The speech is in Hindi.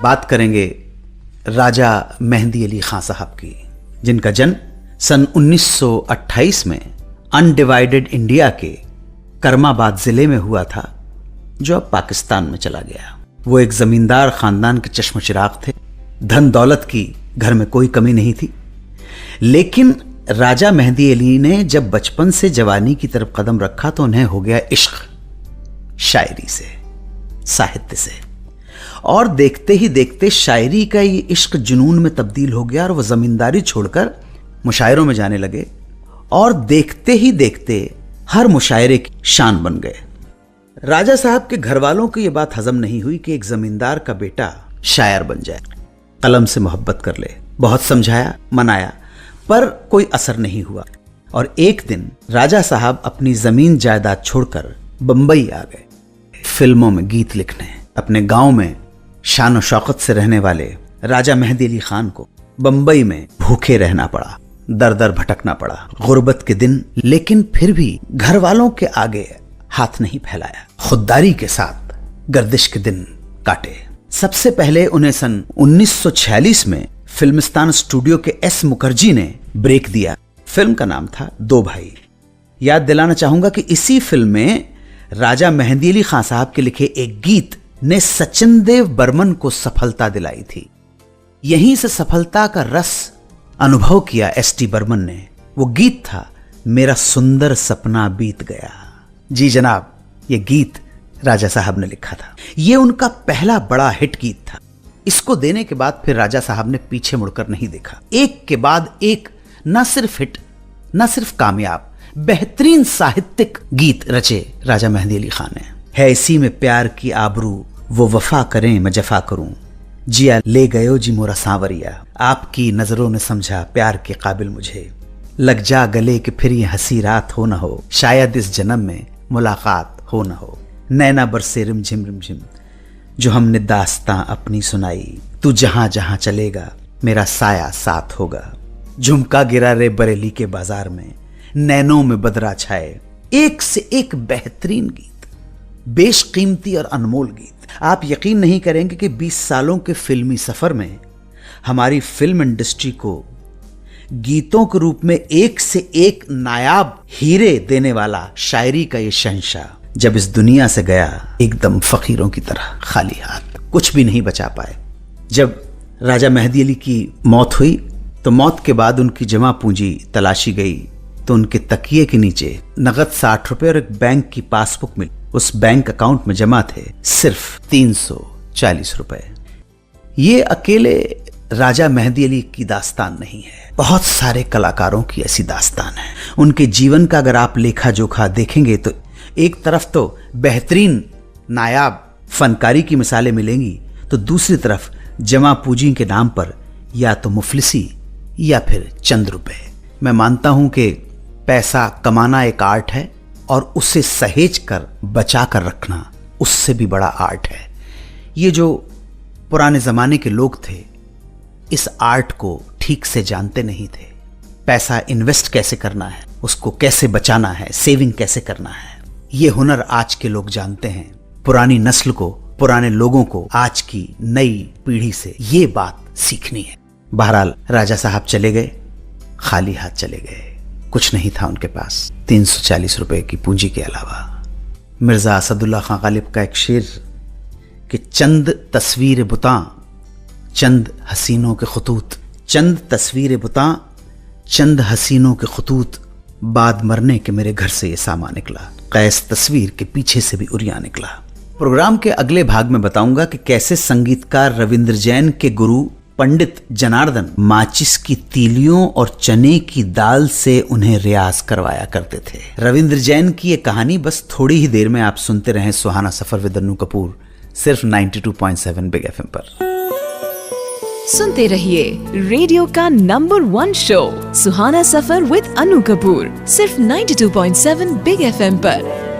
बात करेंगे राजा मेहंदी अली खां साहब की, जिनका जन्म सन 1928 में अनडिवाइडेड इंडिया के करमाबाद जिले में हुआ था, जो अब पाकिस्तान में चला गया। वो एक जमींदार खानदान के चश्म चिराग थे। धन दौलत की घर में कोई कमी नहीं थी, लेकिन राजा मेहंदी अली ने जब बचपन से जवानी की तरफ कदम रखा तो उन्हें हो गया इश्क शायरी से, साहित्य से। और देखते ही देखते शायरी का ये इश्क जुनून में तब्दील हो गया और वो जमींदारी छोड़कर मुशायरों में जाने लगे और देखते ही देखते हर मुशायरे की शान बन गए। राजा साहब के घर वालों को यह बात हजम नहीं हुई कि एक जमींदार का बेटा शायर बन जाए, कलम से मोहब्बत कर ले। बहुत समझाया, मनाया, पर कोई असर नहीं हुआ। और एक दिन राजा साहब अपनी जमीन जायदाद छोड़कर बंबई आ गए फिल्मों में गीत लिखने। अपने गांव में शान और शौकत से रहने वाले राजा मेहंदी अली खान को बंबई में भूखे रहना पड़ा, दर दर भटकना पड़ा, गुर्बत के दिन। लेकिन फिर भी घर वालों के आगे हाथ नहीं फैलाया, खुददारी के साथ गर्दिश के दिन काटे। सबसे पहले उन्हें सन 1946 में फिल्मिस्तान स्टूडियो के एस मुखर्जी ने ब्रेक दिया। फिल्म का नाम था दो भाई। याद दिलाना चाहूंगा कि इसी फिल्म में राजा मेहंदी अली खां साहब के लिखे एक गीत ने सचिन देव बर्मन को सफलता दिलाई थी। यहीं से सफलता का रस अनुभव किया एस.टी. बर्मन ने। वो गीत था मेरा सुंदर सपना बीत गया। जी जनाब, ये गीत राजा साहब ने लिखा था। ये उनका पहला बड़ा हिट गीत था। इसको देने के बाद फिर राजा साहब ने पीछे मुड़कर नहीं देखा। एक के बाद एक न सिर्फ हिट, न सिर्फ कामयाब, बेहतरीन साहित्यिक गीत रचे राजा मेहंदी अली खान ने। है इसी में प्यार की आबरू, वो वफा करें मैं जफा करूं, जिया ले गयो जी मोरा सांवरिया, आपकी नजरों ने समझा प्यार के काबिल मुझे, लग जा गले कि फिर ये हंसी रात हो न हो, शायद इस जन्म में मुलाकात हो न हो, नैना बरसे रिमझिम रिमझिम, जो हमने दास्तां अपनी सुनाई, तू जहां जहां चलेगा मेरा साया साथ होगा, झुमका गिरा रे बरेली के बाजार में, नैनों में बदरा छाए। एक से एक बेहतरीन गीत, बेशकीमती और अनमोल गीत। आप यकीन नहीं करेंगे कि 20 सालों के फिल्मी सफर में हमारी फिल्म इंडस्ट्री को गीतों के रूप में एक से एक नायाब हीरे देने वाला शायरी का ये शहंशाह जब इस दुनिया से गया, एकदम फकीरों की तरह खाली हाथ, कुछ भी नहीं बचा पाए। जब राजा मेहंदी अली की मौत हुई तो मौत के बाद उनकी जमा पूंजी तलाशी गई तो उनके तकिए के नीचे नगद 60 रुपए और एक बैंक की पासबुक मिली। उस बैंक अकाउंट में जमा थे सिर्फ 340 रुपए। ये अकेले राजा मेहंदी अली की दास्तान नहीं है, बहुत सारे कलाकारों की ऐसी दास्तान है। उनके जीवन का अगर आप लेखा जोखा देखेंगे तो एक तरफ तो बेहतरीन नायाब फनकारी की मिसालें मिलेंगी, तो दूसरी तरफ जमा पूंजी के नाम पर या तो मुफलिसी या फिर चंद रुपए। मैं मानता हूं कि पैसा कमाना एक आर्ट है और उसे सहेज कर बचा कर रखना उससे भी बड़ा आर्ट है। ये जो पुराने जमाने के लोग थे इस आर्ट को ठीक से जानते नहीं थे। पैसा इन्वेस्ट कैसे करना है, उसको कैसे बचाना है, सेविंग कैसे करना है, ये हुनर आज के लोग जानते हैं। पुरानी नस्ल को, पुराने लोगों को आज की नई पीढ़ी से ये बात सीखनी है। बहरहाल राजा साहब चले गए, खाली हाथ चले गए, कुछ नहीं था उनके पास 340 रुपए की पूंजी के अलावा। मिर्जा असदुल्ला खां गालिब का एक शेर कि चंद तस्वीर बुतां, चंद हसीनों के खतूत, चंद तस्वीर बुतां, चंद हसीनों के खतूत, बाद मरने के मेरे घर से ये सामा निकला, कैस तस्वीर के पीछे से भी उरिया निकला। प्रोग्राम के अगले भाग में बताऊंगा कि कैसे संगीतकार रविंद्र जैन के गुरु पंडित जनार्दन माचिस की तीलियों और चने की दाल से उन्हें रियाज करवाया करते थे। रविंद्र जैन की ये कहानी बस थोड़ी ही देर में आप सुनते रहें सुहाना सफर विद अन्नू कपूर, सिर्फ 92.7 बिग एफएम पर। सुनते रहिए रेडियो का number 1 show Suhana suffer with Annu Kapoor, सिर्फ 92.7 बिग एफएम पर।